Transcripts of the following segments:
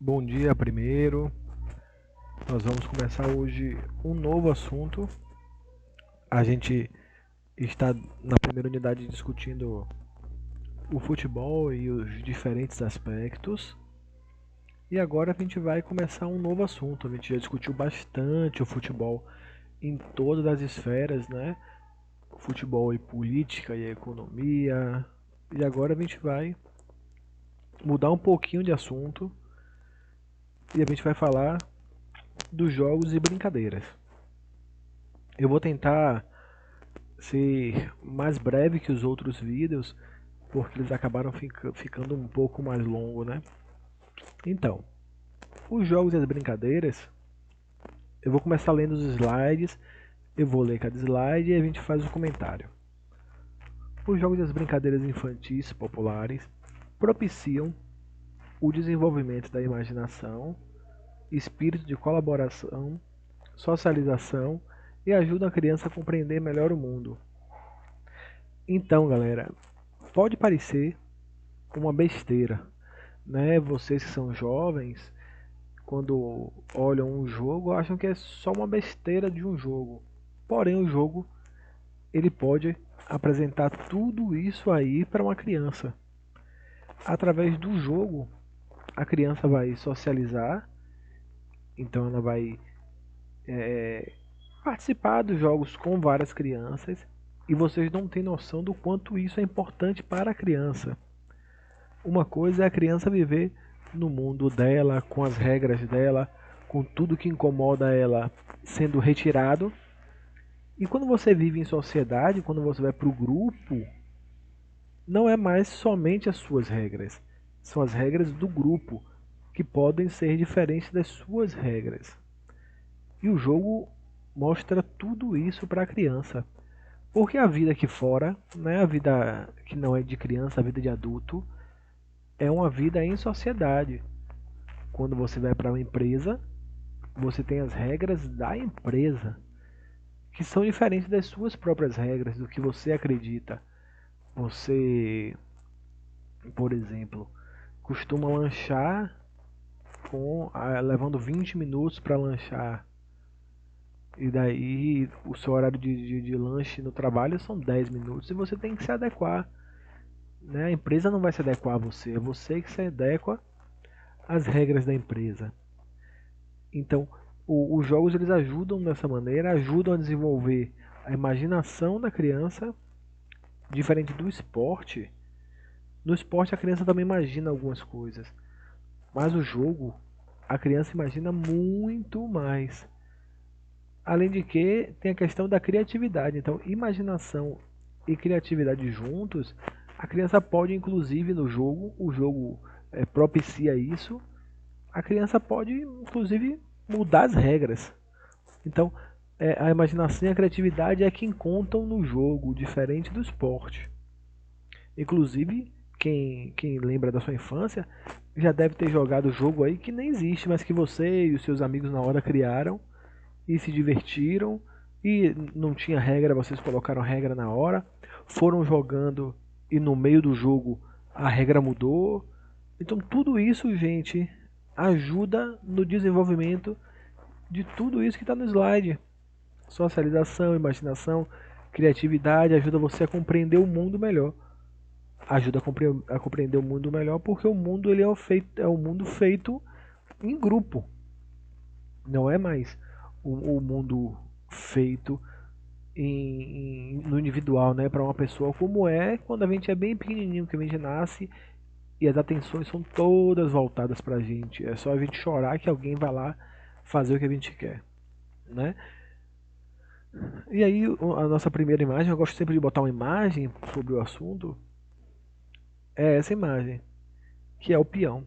Bom dia primeiro. Nós vamos começar hoje um novo assunto. A gente está na primeira unidade discutindo o futebol e os diferentes aspectos. E agora a gente vai começar um novo assunto. A gente já discutiu bastante o futebol em todas as esferas, né? O futebol e política e economia. E agora a gente vai mudar um pouquinho de assunto e a gente vai falar dos jogos e brincadeiras. Eu vou tentar ser mais breve que os outros vídeos, porque eles acabaram ficando um pouco mais longo, né? Então, os jogos e as brincadeiras, eu vou começar lendo os slides, eu vou ler cada slide e a gente faz o comentário. Os jogos e as brincadeiras infantis populares propiciam o desenvolvimento da imaginação, espírito de colaboração, socialização e ajudam a criança a compreender melhor o mundo. Então, galera, pode parecer uma besteira, né? Vocês que são jovens, quando olham um jogo, acham que é só uma besteira de um jogo. Porém, o jogo ele pode apresentar tudo isso aí para uma criança. Através do jogo, a criança vai socializar, então ela vai participar dos jogos com várias crianças e vocês não têm noção do quanto isso é importante para a criança. Uma coisa é a criança viver no mundo dela, com as regras dela, com tudo que incomoda ela sendo retirado. E quando você vive em sociedade, quando você vai para o grupo, não é mais somente as suas regras, são as regras do grupo que podem ser diferentes das suas regras. E o jogo mostra tudo isso para a criança. Porque a vida aqui fora, né, a vida que não é de criança, a vida de adulto, é uma vida em sociedade. Quando você vai para uma empresa, você tem as regras da empresa, que são diferentes das suas próprias regras, do que você acredita. Você, por exemplo, costuma lanchar levando 20 minutos para lanchar. E daí o seu horário de lanche no trabalho são 10 minutos e você tem que se adequar. Né? A empresa não vai se adequar a você, é você que se adequa às regras da empresa. Então, os jogos eles ajudam dessa maneira, ajudam a desenvolver a imaginação da criança, diferente do esporte. No esporte a criança também imagina algumas coisas, mas o jogo a criança imagina muito mais. Além de que tem a questão da criatividade. Então, imaginação e criatividade juntos, a criança pode inclusive no jogo, o jogo propicia isso, a criança pode inclusive mudar as regras. Então, a imaginação e a criatividade é quem contam no jogo, diferente do esporte. Inclusive, quem lembra da sua infância já deve ter jogado jogo aí que nem existe, mas que você e os seus amigos na hora criaram e se divertiram e não tinha regra, vocês colocaram regra na hora, foram jogando e no meio do jogo a regra mudou. Então tudo isso, gente, ajuda no desenvolvimento de tudo isso que está no slide. Socialização, imaginação, criatividade, ajuda você a compreender o mundo melhor. Ajuda a compreender o mundo melhor porque o mundo ele é um mundo feito em grupo. Não é mais o mundo feito no individual, né, para uma pessoa, como é quando a gente é bem pequenininho, que a gente nasce e as atenções são todas voltadas para a gente. É só a gente chorar que alguém vai lá fazer o que a gente quer, né? E aí a nossa primeira imagem, eu gosto sempre de botar uma imagem sobre o assunto, é essa imagem, que é o peão,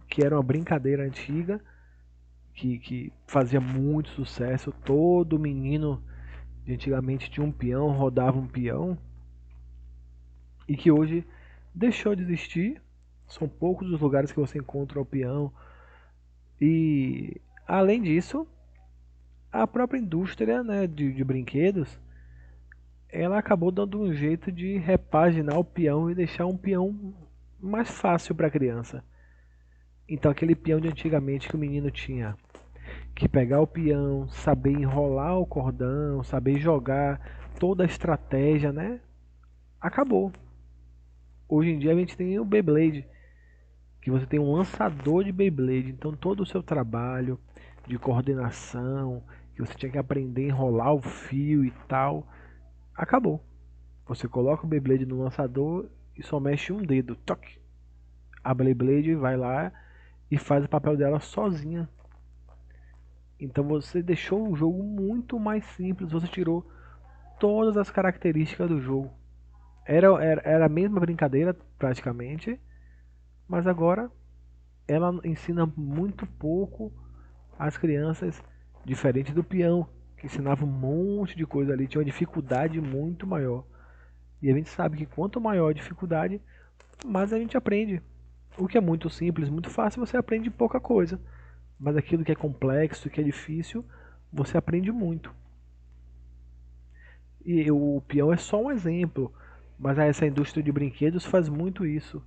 que era uma brincadeira antiga que fazia muito sucesso. Todo menino de antigamente tinha um peão, rodava um peão, e que hoje deixou de existir. São poucos os lugares que você encontra o peão. E além disso, a própria indústria, né, de brinquedos, ela acabou dando um jeito de repaginar o peão e deixar um peão mais fácil para a criança. Então aquele peão de antigamente que o menino tinha que pegar o peão, saber enrolar o cordão, saber jogar, toda a estratégia, né? Acabou. Hoje em dia a gente tem o Beyblade, que você tem um lançador de Beyblade, então todo o seu trabalho de coordenação, que você tinha que aprender a enrolar o fio e tal, acabou. Você coloca o Beyblade no lançador e só mexe um dedo, toque. A Beyblade vai lá e faz o papel dela sozinha. Então você deixou o jogo muito mais simples, você tirou todas as características do jogo. Era a mesma brincadeira, praticamente, mas agora ela ensina muito pouco às crianças, diferente do peão, que ensinava um monte de coisa ali, tinha uma dificuldade muito maior. E a gente sabe que quanto maior a dificuldade, mais a gente aprende. O que é muito simples, muito fácil, você aprende pouca coisa. Mas aquilo que é complexo, que é difícil, você aprende muito. E o peão é só um exemplo, mas essa indústria de brinquedos faz muito isso.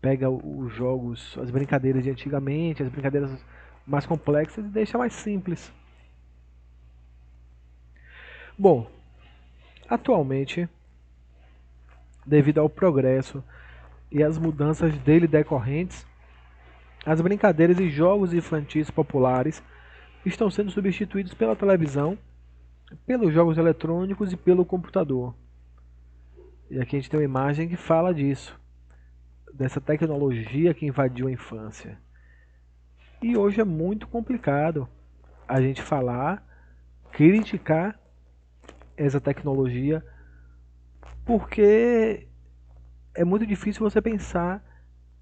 Pega os jogos, as brincadeiras de antigamente, as brincadeiras mais complexas e deixa mais simples. Bom, atualmente, devido ao progresso e às mudanças dele decorrentes, as brincadeiras e jogos infantis populares estão sendo substituídos pela televisão, pelos jogos eletrônicos e pelo computador. E aqui a gente tem uma imagem que fala disso, dessa tecnologia que invadiu a infância. E hoje é muito complicado a gente falar, criticar essa tecnologia, porque é muito difícil você pensar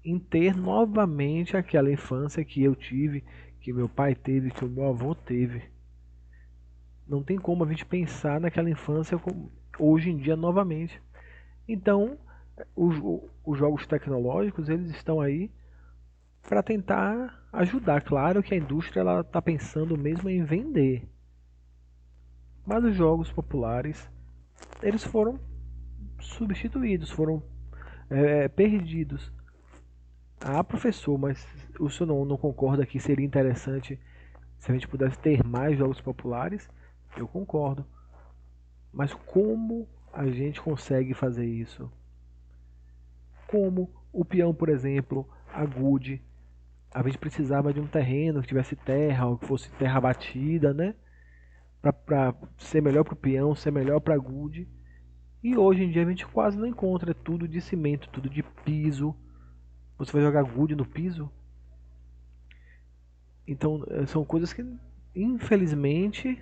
em ter novamente aquela infância que eu tive, que meu pai teve, que o meu avô teve. Não tem como a gente pensar naquela infância hoje em dia novamente. Então, os jogos tecnológicos eles estão aí para tentar ajudar. Claro que a indústria ela está pensando mesmo em vender, mas os jogos populares eles foram substituídos, foram perdidos. Ah, professor, mas o senhor não concorda que seria interessante se a gente pudesse ter mais jogos populares? Eu concordo. Mas como a gente consegue fazer isso? Como o peão, por exemplo, a gude, a gente precisava de um terreno que tivesse terra, ou que fosse terra batida, né? Para ser melhor para o peão, ser melhor para a gude. E hoje em dia a gente quase não encontra, é tudo de cimento, tudo de piso. Você vai jogar gude no piso? Então são coisas que, infelizmente,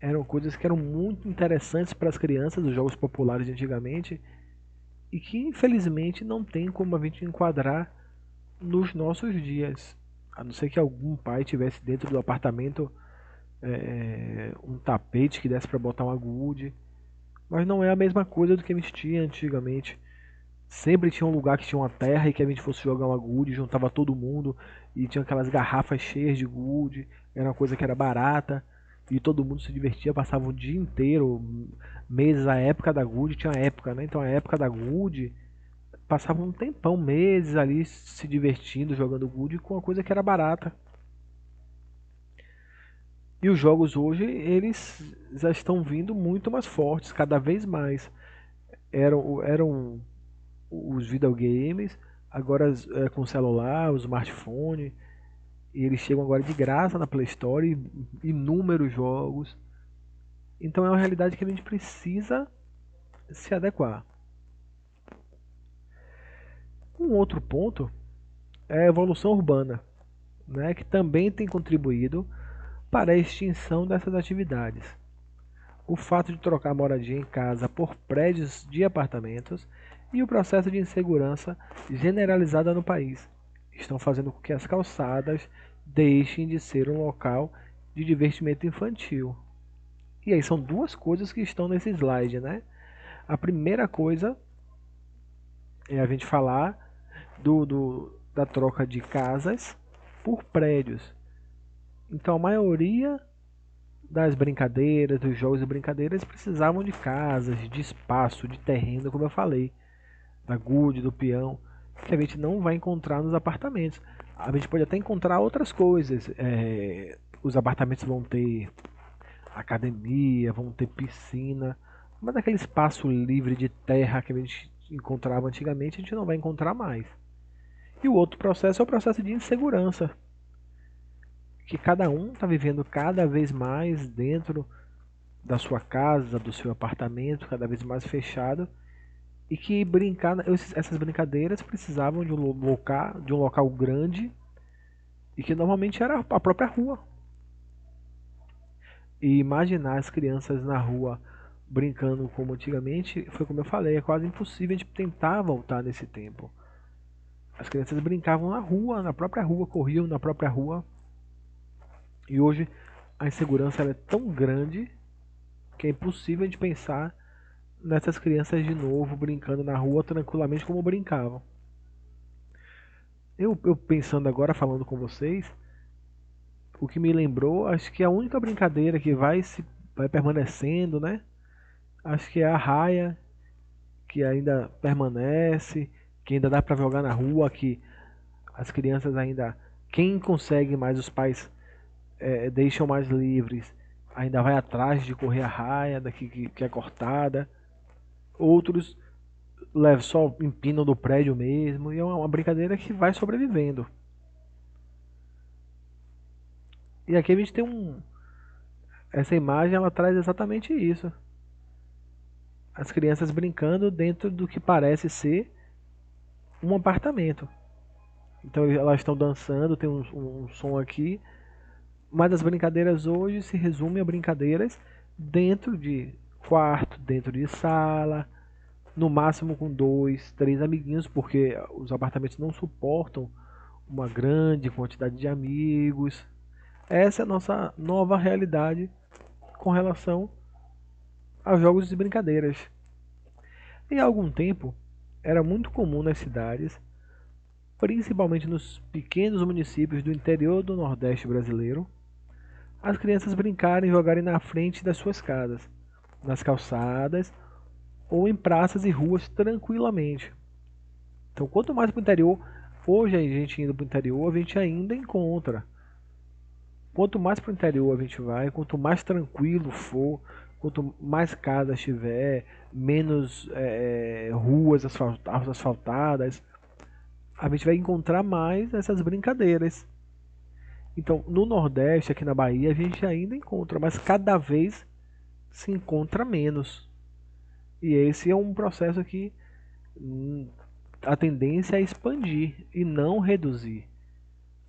eram coisas que eram muito interessantes para as crianças, os jogos populares de antigamente, e que infelizmente não tem como a gente enquadrar nos nossos dias. A não ser que algum pai tivesse dentro do apartamento um tapete que desse para botar uma gude, mas não é a mesma coisa do que a gente tinha antigamente. Sempre tinha um lugar que tinha uma terra e que a gente fosse jogar uma gude, juntava todo mundo e tinha aquelas garrafas cheias de gude, era uma coisa que era barata e todo mundo se divertia, passava o dia inteiro, meses, a época da gude, tinha época, né? Então a época da gude passava um tempão, meses ali se divertindo, jogando gude com uma coisa que era barata. E os jogos hoje, eles já estão vindo muito mais fortes, cada vez mais. Eram os videogames, agora com o celular, o smartphone, e eles chegam agora de graça na Play Store, inúmeros jogos. Então é uma realidade que a gente precisa se adequar. Um outro ponto é a evolução urbana, né, que também tem contribuído para a extinção dessas atividades. O fato de trocar moradia em casa por prédios de apartamentos e o processo de insegurança generalizada no país estão fazendo com que as calçadas deixem de ser um local de divertimento infantil. E aí são duas coisas que estão nesse slide, né? A primeira coisa é a gente falar da troca de casas por prédios. Então a maioria das brincadeiras, dos jogos e brincadeiras precisavam de casas, de espaço, de terreno, como eu falei, da gude, do peão. que a gente não vai encontrar nos apartamentos. A gente pode até encontrar outras coisas. Os apartamentos vão ter academia, vão ter piscina, mas aquele espaço livre de terra que a gente encontrava antigamente, a gente não vai encontrar mais. E o outro processo é o processo de insegurança, que cada um está vivendo cada vez mais dentro da sua casa, do seu apartamento, cada vez mais fechado, e que essas brincadeiras precisavam de um local grande e que normalmente era a própria rua. E imaginar as crianças na rua brincando como antigamente, foi como eu falei, é quase impossível a gente tentar voltar nesse tempo. As crianças brincavam na rua, na própria rua, corriam na própria rua. E hoje a insegurança ela é tão grande que é impossível a gente pensar nessas crianças de novo brincando na rua tranquilamente como brincavam. Eu pensando agora, falando com vocês, o que me lembrou, acho que a única brincadeira que vai permanecendo, né? Acho que é a raia, que ainda permanece, que ainda dá para jogar na rua, que as crianças ainda, quem consegue mais, os pais deixam mais livres, ainda vai atrás de correr a raia daqui que é cortada. Outros só empinam do prédio mesmo, e é uma brincadeira que vai sobrevivendo. E aqui a gente tem essa imagem, ela traz exatamente isso. As crianças brincando dentro do que parece ser um apartamento. Então elas estão dançando, tem um som aqui, mas as brincadeiras hoje se resumem a brincadeiras dentro de quarto, dentro de sala, no máximo com 2, 3 amiguinhos, porque os apartamentos não suportam uma grande quantidade de amigos. Essa é a nossa nova realidade com relação aos jogos e brincadeiras. E há algum tempo era muito comum nas cidades, principalmente nos pequenos municípios do interior do Nordeste brasileiro, as crianças brincarem e jogarem na frente das suas casas, nas calçadas ou em praças e ruas tranquilamente. Então, quanto mais para o interior, hoje a gente indo para o interior, a gente ainda encontra. Quanto mais para o interior a gente vai, quanto mais tranquilo for, quanto mais casas tiver, menos ruas asfaltadas, a gente vai encontrar mais essas brincadeiras. Então, no Nordeste, aqui na Bahia, a gente ainda encontra, mas cada vez se encontra menos. E esse é um processo que a tendência é expandir e não reduzir.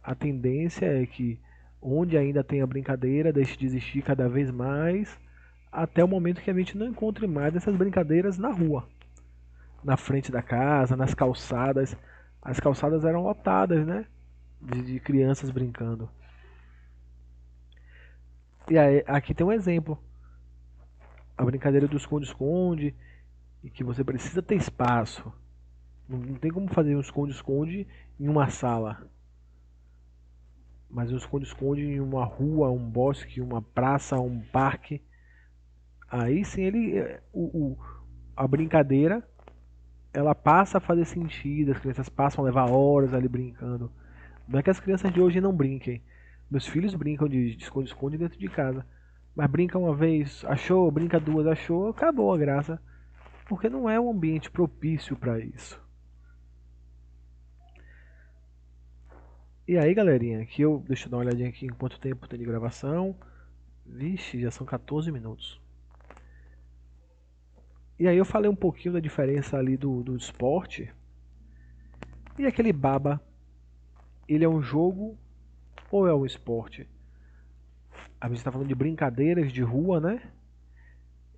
A tendência é que onde ainda tem a brincadeira deixe de existir cada vez mais, até o momento que a gente não encontre mais essas brincadeiras na rua, na frente da casa, nas calçadas. As calçadas eram lotadas, né? De crianças brincando. E aí, aqui tem um exemplo. A brincadeira do esconde-esconde, e que você precisa ter espaço. Não tem como fazer um esconde-esconde em uma sala. Mas um esconde-esconde em uma rua, um bosque, uma praça, um parque. Aí sim a brincadeira ela passa a fazer sentido, as crianças passam a levar horas ali brincando. Não é que as crianças de hoje não brinquem. Meus filhos brincam de esconde-esconde dentro de casa. Mas brinca uma vez, achou, brinca duas, achou, acabou a graça. Porque não é um ambiente propício para isso. E aí, galerinha, deixa eu dar uma olhadinha aqui em quanto tempo tem de gravação. Vixe, já são 14 minutos. E aí eu falei um pouquinho da diferença ali do esporte. E aquele baba, ele é um jogo ou é um esporte? A gente está falando de brincadeiras de rua, né?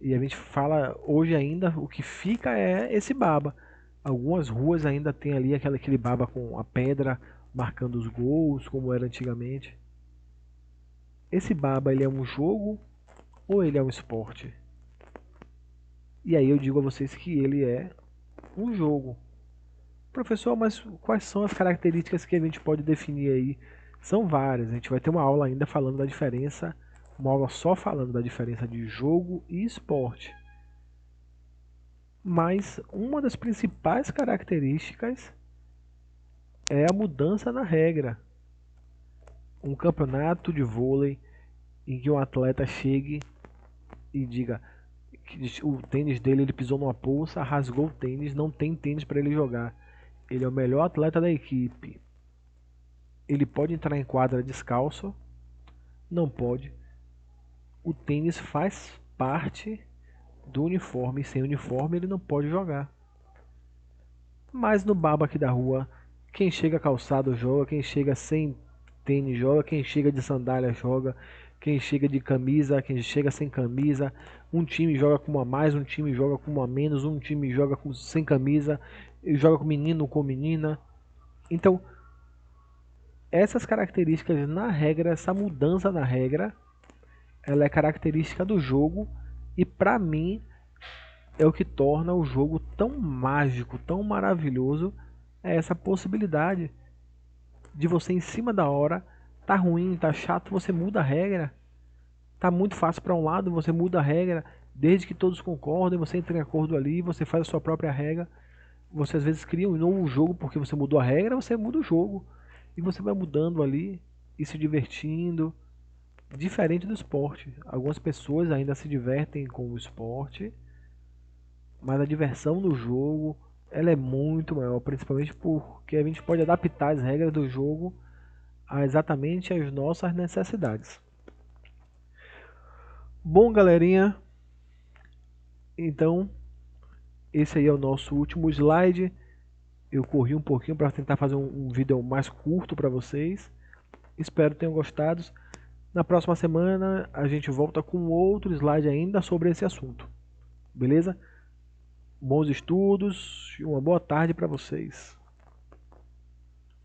E a gente fala hoje ainda, o que fica é esse baba. Algumas ruas ainda tem ali aquele baba com a pedra marcando os gols, como era antigamente. Esse baba, ele é um jogo ou ele é um esporte? E aí eu digo a vocês que ele é um jogo. Professor, mas quais são as características que a gente pode definir aí? São várias. A gente vai ter uma aula ainda falando da diferença, uma aula só falando da diferença de jogo e esporte. Mas uma das principais características é a mudança na regra. Um campeonato de vôlei em que um atleta chegue e diga que o tênis dele, ele pisou numa poça, rasgou o tênis, não tem tênis para ele jogar. Ele é o melhor atleta da equipe. Ele pode entrar em quadra descalço? Não pode. O tênis faz parte do uniforme, e sem uniforme ele não pode jogar. Mas no baba aqui da rua, quem chega calçado joga, quem chega sem tênis joga, quem chega de sandália joga, quem chega de camisa, quem chega sem camisa. Um time joga com uma a mais, um time joga com uma a menos, um time joga sem camisa, joga com menino, com menina. Então, essas características na regra, essa mudança na regra, ela é característica do jogo e pra mim é o que torna o jogo tão mágico, tão maravilhoso, é essa possibilidade de você em cima da hora, tá ruim, tá chato, você muda a regra. Tá muito fácil para um lado, você muda a regra, desde que todos concordem, você entra em acordo ali, você faz a sua própria regra. Você às vezes cria um novo jogo porque você mudou a regra, você muda o jogo. E você vai mudando ali e se divertindo. Diferente do esporte. Algumas pessoas ainda se divertem com o esporte, mas a diversão no jogo ela é muito maior, principalmente porque a gente pode adaptar as regras do jogo a exatamente as nossas necessidades. Bom, galerinha, então esse aí é o nosso último slide. Eu corri um pouquinho para tentar fazer um vídeo mais curto para vocês. Espero que tenham gostado. Na próxima semana a gente volta com outro slide ainda sobre esse assunto. Beleza? Bons estudos e uma boa tarde para vocês.